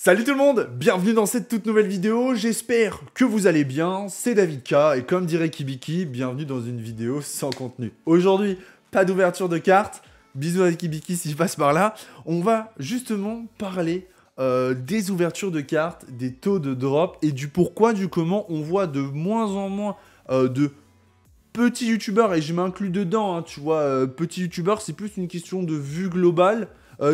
Salut tout le monde, bienvenue dans cette toute nouvelle vidéo, j'espère que vous allez bien, c'est David K, et comme dirait Kibiki, bienvenue dans une vidéo sans contenu. Aujourd'hui, pas d'ouverture de cartes, bisous à Kibiki si je passe par là, on va justement parler des ouvertures de cartes, des taux de drop, et du pourquoi, du comment on voit de moins en moins de petits youtubeurs, et je m'inclus dedans, hein, tu vois, petits youtubeurs, c'est plus une question de vue globale.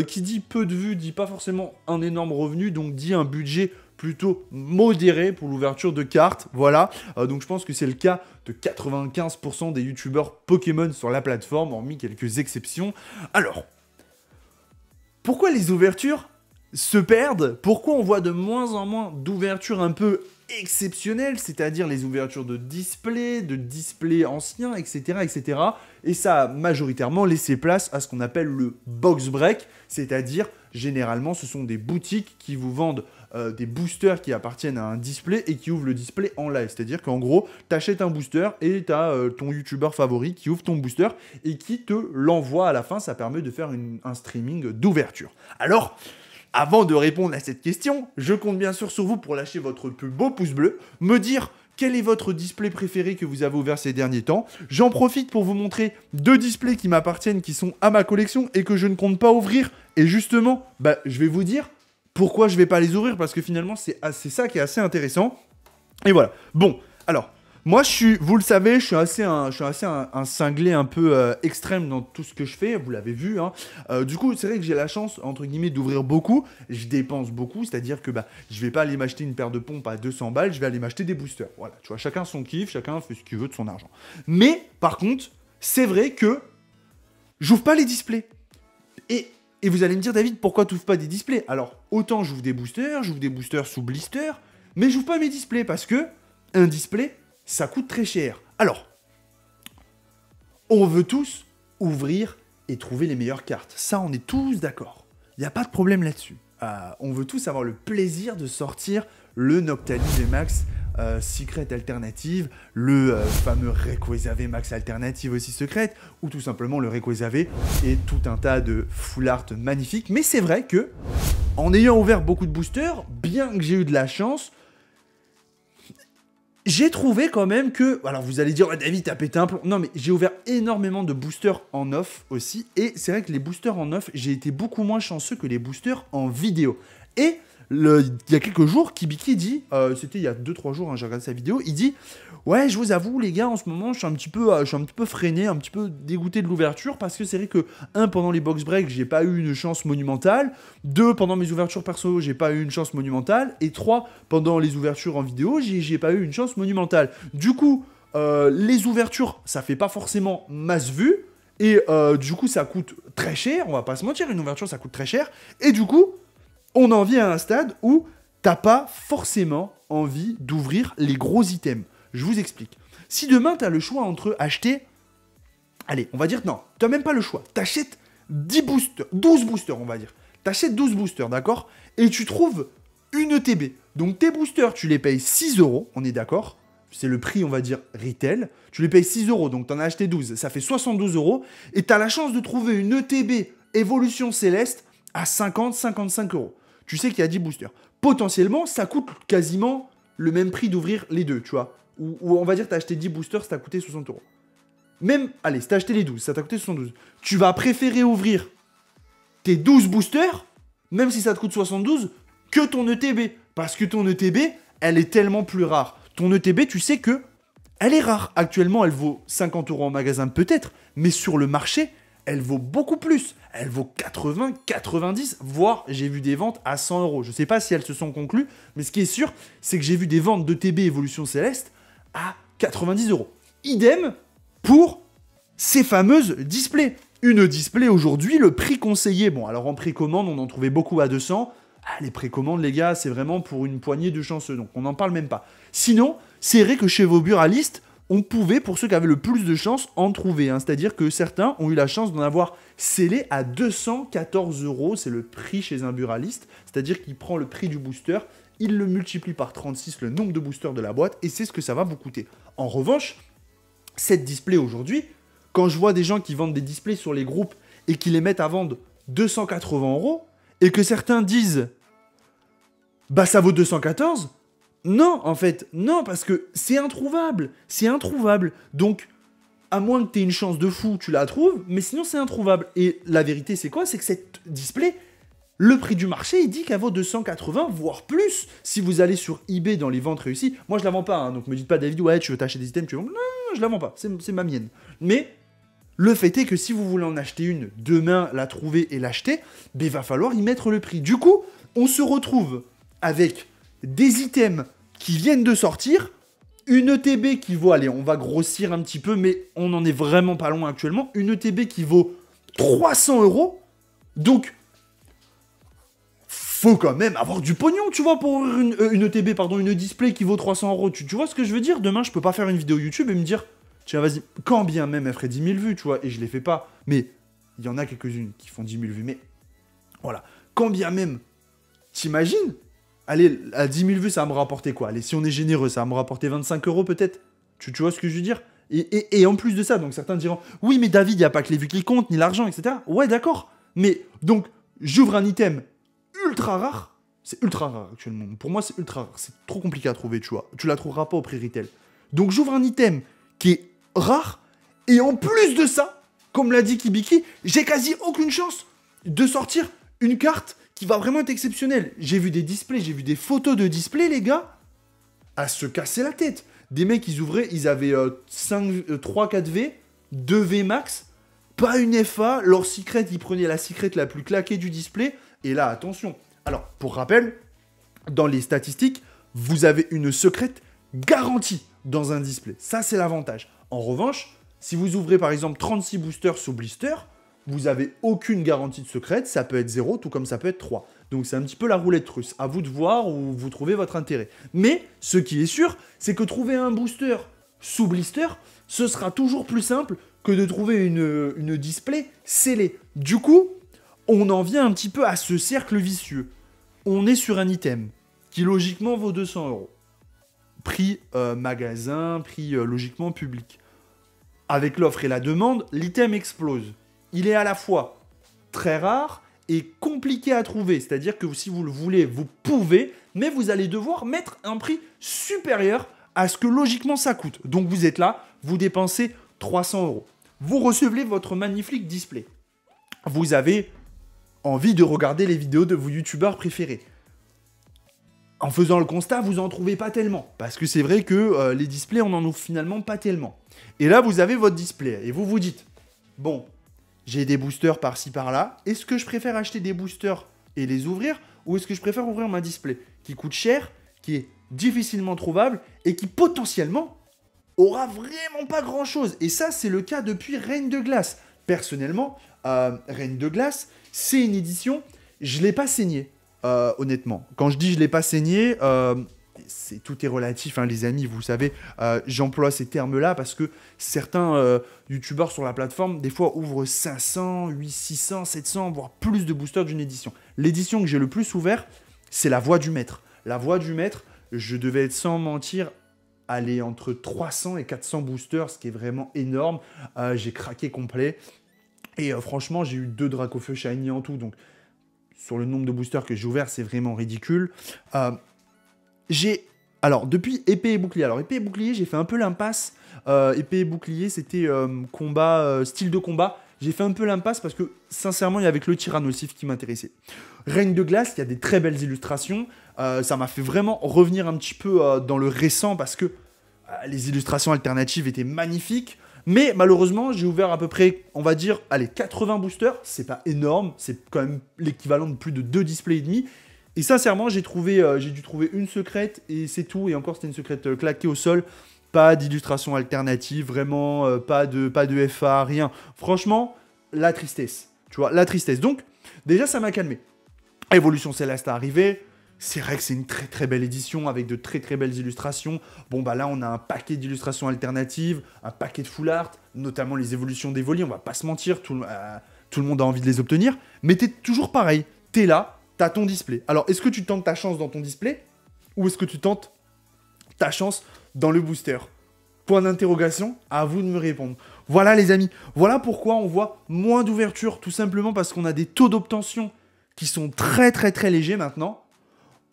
Qui dit peu de vues, dit pas forcément un énorme revenu, donc dit un budget plutôt modéré pour l'ouverture de cartes, voilà. Donc je pense que c'est le cas de 95% des youtubeurs Pokémon sur la plateforme, hormis quelques exceptions. Alors, pourquoi les ouvertures se perdent? Pourquoi on voit de moins en moins d'ouvertures un peu exceptionnelles, c'est-à-dire les ouvertures de displays anciens, etc., etc. Et ça a majoritairement laissé place à ce qu'on appelle le box break, c'est-à-dire généralement ce sont des boutiques qui vous vendent des boosters qui appartiennent à un display et qui ouvrent le display en live. C'est-à-dire qu'en gros, t'achètes un booster et t'as ton youtubeur favori qui ouvre ton booster et qui te l'envoie à la fin. Ça permet de faire un streaming d'ouverture. Alors, avant de répondre à cette question, je compte bien sûr sur vous pour lâcher votre plus beau pouce bleu, me dire quel est votre display préféré que vous avez ouvert ces derniers temps. J'en profite pour vous montrer deux displays qui m'appartiennent, qui sont à ma collection et que je ne compte pas ouvrir. Et justement, je vais vous dire pourquoi je ne vais pas les ouvrir, parce que finalement, c'est ça qui est assez intéressant. Et voilà. Bon, alors, moi, vous le savez, je suis assez un cinglé un peu extrême dans tout ce que je fais, vous l'avez vu, hein. Du coup, c'est vrai que j'ai la chance, entre guillemets, d'ouvrir beaucoup, je dépense beaucoup, c'est-à-dire que je vais pas aller m'acheter une paire de pompes à 200 balles, je vais aller m'acheter des boosters. Voilà, tu vois, chacun son kiff, chacun fait ce qu'il veut de son argent. Mais, par contre, c'est vrai que j'ouvre pas les displays. Et vous allez me dire, David, pourquoi tu n'ouvres pas des displays? Alors, autant j'ouvre des boosters sous blister, mais j'ouvre pas mes displays, parce que un display, ça coûte très cher. Alors, on veut tous ouvrir et trouver les meilleures cartes. Ça, on est tous d'accord. Il n'y a pas de problème là-dessus. On veut tous avoir le plaisir de sortir le Noctali VMAX Secret Alternative, le fameux Rayquaza VMAX Alternative aussi secrète, ou tout simplement le Rayquaza V et tout un tas de full art magnifiques. Mais c'est vrai que, en ayant ouvert beaucoup de boosters, bien que j'ai eu de la chance, j'ai trouvé quand même que... Alors vous allez dire, oh, David, t'as pété un plomb. Non, mais j'ai ouvert énormément de boosters en off aussi. Et c'est vrai que les boosters en off, j'ai été beaucoup moins chanceux que les boosters en vidéo. Et il y a quelques jours, Kibiki dit, c'était il y a 2-3 jours, hein, j'ai regardé sa vidéo, il dit... Ouais, je vous avoue, les gars, en ce moment, je suis un petit peu freiné, un petit peu dégoûté de l'ouverture, parce que c'est vrai que, 1, pendant les box breaks, j'ai pas eu une chance monumentale, 2, pendant mes ouvertures perso, j'ai pas eu une chance monumentale, et 3, pendant les ouvertures en vidéo, j'ai pas eu une chance monumentale. Du coup, les ouvertures, ça fait pas forcément masse vue, et du coup, ça coûte très cher, on va pas se mentir, une ouverture, ça coûte très cher, et du coup, on en vient à un stade où t'as pas forcément envie d'ouvrir les gros items. Je vous explique. Si demain, tu as le choix entre acheter... Allez, on va dire... Non, tu n'as même pas le choix. Tu achètes 10 boosters, 12 boosters, on va dire. Tu achètes 12 boosters, d'accord? Et tu trouves une ETB. Donc, tes boosters, tu les payes 6 €, on est d'accord? C'est le prix, on va dire, retail. Tu les payes 6 €, donc tu en as acheté 12. Ça fait 72 €. Et tu as la chance de trouver une ETB Évolution Céleste à 50-55 €. Tu sais qu'il y a 10 boosters. Potentiellement, ça coûte quasiment le même prix d'ouvrir les deux, tu vois. Ou on va dire, t'as acheté 10 boosters, ça t'a coûté 60 €. Même, allez, si t'as acheté les 12, ça t'a coûté 72. Tu vas préférer ouvrir tes 12 boosters, même si ça te coûte 72, que ton ETB. Parce que ton ETB, elle est tellement plus rare. Ton ETB, tu sais que elle est rare. Actuellement, elle vaut 50 € en magasin peut-être, mais sur le marché, elle vaut beaucoup plus. Elle vaut 80, 90, voire j'ai vu des ventes à 100 €. Je sais pas si elles se sont conclues, mais ce qui est sûr, c'est que j'ai vu des ventes d'ETB Évolution Céleste à 90 €. Idem pour ces fameuses displays. Une display aujourd'hui, le prix conseillé, bon alors en précommande, on en trouvait beaucoup à 200. Les précommandes, les gars, c'est vraiment pour une poignée de chanceux, donc on n'en parle même pas. Sinon, c'est vrai que chez vos buralistes, on pouvait, pour ceux qui avaient le plus de chance, en trouver. Hein. C'est-à-dire que certains ont eu la chance d'en avoir scellé à 214 €. C'est le prix chez un buraliste. C'est-à-dire qu'il prend le prix du booster, il le multiplie par 36, le nombre de boosters de la boîte, et c'est ce que ça va vous coûter. En revanche, cette display aujourd'hui, quand je vois des gens qui vendent des displays sur les groupes et qui les mettent à vendre 280 €, et que certains disent bah ça vaut 214. Non, en fait, non, parce que c'est introuvable. C'est introuvable. Donc, à moins que tu aies une chance de fou, tu la trouves, mais sinon c'est introuvable. Et la vérité, c'est quoi? C'est que cette display, le prix du marché, il dit qu'elle vaut 280, voire plus. Si vous allez sur eBay dans les ventes réussies, moi je la vends pas, hein, donc me dites pas David, ouais, tu veux t'acheter des items, tu veux... Non, je la vends pas, c'est ma mienne. Mais le fait est que si vous voulez en acheter une, demain, la trouver et l'acheter, ben, il va falloir y mettre le prix. Du coup, on se retrouve avec des items qui viennent de sortir, une ETB qui vaut, allez, on va grossir un petit peu, mais on n'en est vraiment pas loin actuellement, une ETB qui vaut 300 €, donc faut quand même avoir du pognon, tu vois, pour une ETB, pardon, une display qui vaut 300 €. Tu vois ce que je veux dire? Demain, je peux pas faire une vidéo YouTube et me dire, tiens, vas-y, quand bien même elle ferait 10 000 vues, tu vois, et je les fais pas, mais il y en a quelques-unes qui font 10 000 vues, mais voilà, quand bien même, t'imagines? Allez, à 10 000 vues, ça va me rapporter quoi? Allez, si on est généreux, ça va me rapporter 25 € peut-être? Tu vois ce que je veux dire? Et en plus de ça, donc certains diront, oui, mais David, il n'y a pas que les vues qui comptent, ni l'argent, etc. Ouais, d'accord, mais donc, j'ouvre un item ultra rare, c'est ultra rare actuellement. Pour moi, c'est ultra rare. C'est trop compliqué à trouver, tu vois. Tu la trouveras pas au prix retail. Donc, j'ouvre un item qui est rare, et en plus de ça, comme l'a dit Kibiki, j'ai quasi aucune chance de sortir une carte qui va vraiment être exceptionnelle. J'ai vu des displays, j'ai vu des photos de displays, les gars, à se casser la tête. Des mecs, ils ouvraient, ils avaient 3-4 V, 2 V max, pas une FA, leur secret, ils prenaient la secret la plus claquée du display. Et là, attention. Alors, pour rappel, dans les statistiques, vous avez une secrète garantie dans un display. Ça, c'est l'avantage. En revanche, si vous ouvrez par exemple 36 boosters sous blister, vous n'avez aucune garantie de secrète. Ça peut être 0, tout comme ça peut être 3. Donc, c'est un petit peu la roulette russe. À vous de voir où vous trouvez votre intérêt. Mais, ce qui est sûr, c'est que trouver un booster sous blister, ce sera toujours plus simple que de trouver une display scellée. Du coup, on en vient un petit peu à ce cercle vicieux. On est sur un item qui logiquement vaut 200 €. Prix magasin, prix logiquement public. Avec l'offre et la demande, l'item explose. Il est à la fois très rare et compliqué à trouver. C'est-à-dire que si vous le voulez, vous pouvez, mais vous allez devoir mettre un prix supérieur à ce que logiquement ça coûte. Donc vous êtes là, vous dépensez 300 €. Vous recevez votre magnifique display. Vous avez envie de regarder les vidéos de vos youtubeurs préférés. En faisant le constat, vous n'en trouvez pas tellement. Parce que c'est vrai que les displays, on n'en ouvre finalement pas tellement. Et là, vous avez votre display. Et vous vous dites, bon, j'ai des boosters par-ci, par-là. Est-ce que je préfère acheter des boosters et les ouvrir? Ou est-ce que je préfère ouvrir ma display qui coûte cher, qui est difficilement trouvable et qui potentiellement aura vraiment pas grand-chose? Et ça, c'est le cas depuis Reine de Glace. Personnellement, Reine de Glace, c'est une édition, je ne l'ai pas saignée, honnêtement. Quand je dis je ne l'ai pas saignée, tout est relatif, hein, les amis, vous savez, j'emploie ces termes-là parce que certains youtubeurs sur la plateforme, des fois, ouvrent 500, 800, 600, 700, voire plus de boosters d'une édition. L'édition que j'ai le plus ouvert, c'est la Voix du Maître. La Voix du Maître, je devais être sans mentir, aller entre 300 et 400 boosters, ce qui est vraiment énorme. J'ai craqué complet. Et franchement, j'ai eu 2 Dracofeu Shiny en tout. Donc, sur le nombre de boosters que j'ai ouvert, c'est vraiment ridicule. Alors, depuis épée et bouclier. Alors, épée et bouclier, j'ai fait un peu l'impasse. Épée et bouclier, c'était style de combat. J'ai fait un peu l'impasse parce que, sincèrement, il y avait que le Tyrannosif qui m'intéressait. Reine de Glace, il y a des très belles illustrations. Ça m'a fait vraiment revenir un petit peu dans le récent parce que les illustrations alternatives étaient magnifiques. Mais malheureusement, j'ai ouvert à peu près, on va dire, allez, 80 boosters. C'est pas énorme, c'est quand même l'équivalent de plus de 2 displays et demi. Et sincèrement, j'ai dû trouver une secrète et c'est tout. Et encore, c'était une secrète claquée au sol. Pas d'illustration alternative, vraiment, pas de FA, rien. Franchement, la tristesse. Tu vois, la tristesse. Donc, déjà, ça m'a calmé. Évolution Céleste est arrivée. C'est vrai que c'est une très très belle édition avec de très très belles illustrations. Bon bah là on a un paquet d'illustrations alternatives, un paquet de full art, notamment les évolutions d'Evoli, on va pas se mentir, tout le monde a envie de les obtenir. Mais t'es toujours pareil, t'es là, t'as ton display. Alors est-ce que tu tentes ta chance dans ton display ou est-ce que tu tentes ta chance dans le booster? Point d'interrogation, à vous de me répondre. Voilà les amis, voilà pourquoi on voit moins d'ouverture, tout simplement parce qu'on a des taux d'obtention qui sont très très très légers maintenant.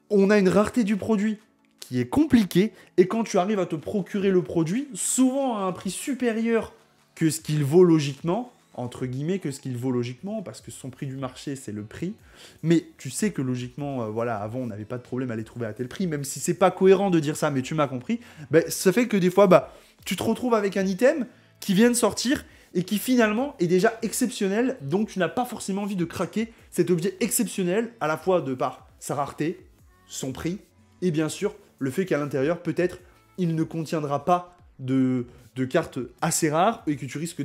on a une rareté du produit qui est compliquée, et quand tu arrives à te procurer le produit, souvent à un prix supérieur que ce qu'il vaut logiquement, entre guillemets, que ce qu'il vaut logiquement, parce que son prix du marché, c'est le prix, mais tu sais que logiquement, voilà, avant, on n'avait pas de problème à les trouver à tel prix, même si c'est pas cohérent de dire ça, mais tu m'as compris, ben, ça fait que des fois, bah, tu te retrouves avec un item qui vient de sortir, et qui finalement est déjà exceptionnel, donc tu n'as pas forcément envie de craquer cet objet exceptionnel, à la fois de par sa rareté, son prix, et bien sûr, le fait qu'à l'intérieur, peut-être, il ne contiendra pas de cartes assez rares, et que tu risques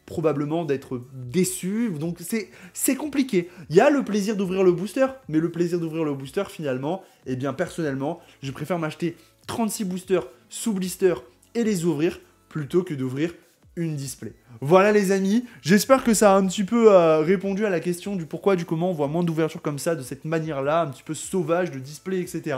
probablement d'être déçu, donc c'est compliqué. Il y a le plaisir d'ouvrir le booster, mais le plaisir d'ouvrir le booster, finalement, eh bien, personnellement, je préfère m'acheter 36 boosters sous blister et les ouvrir, plutôt que d'ouvrir une display. Voilà les amis, j'espère que ça a un petit peu répondu à la question du pourquoi, du comment on voit moins d'ouverture comme ça, de cette manière-là, un petit peu sauvage de display, etc.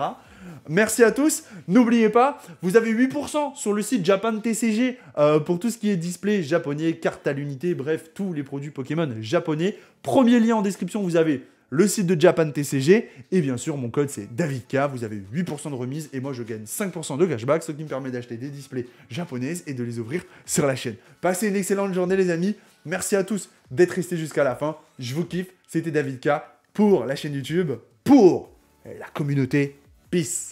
Merci à tous, n'oubliez pas, vous avez 8% sur le site Japan TCG pour tout ce qui est display japonais, cartes à l'unité, bref, tous les produits Pokémon japonais. Premier lien en description, vous avez le site de Japan TCG, et bien sûr, mon code c'est DavidK, vous avez 8% de remise, et moi je gagne 5% de cashback, ce qui me permet d'acheter des displays japonaises et de les ouvrir sur la chaîne. Passez une excellente journée les amis, merci à tous d'être restés jusqu'à la fin, je vous kiffe, c'était DavidK pour la chaîne YouTube, pour la communauté, peace.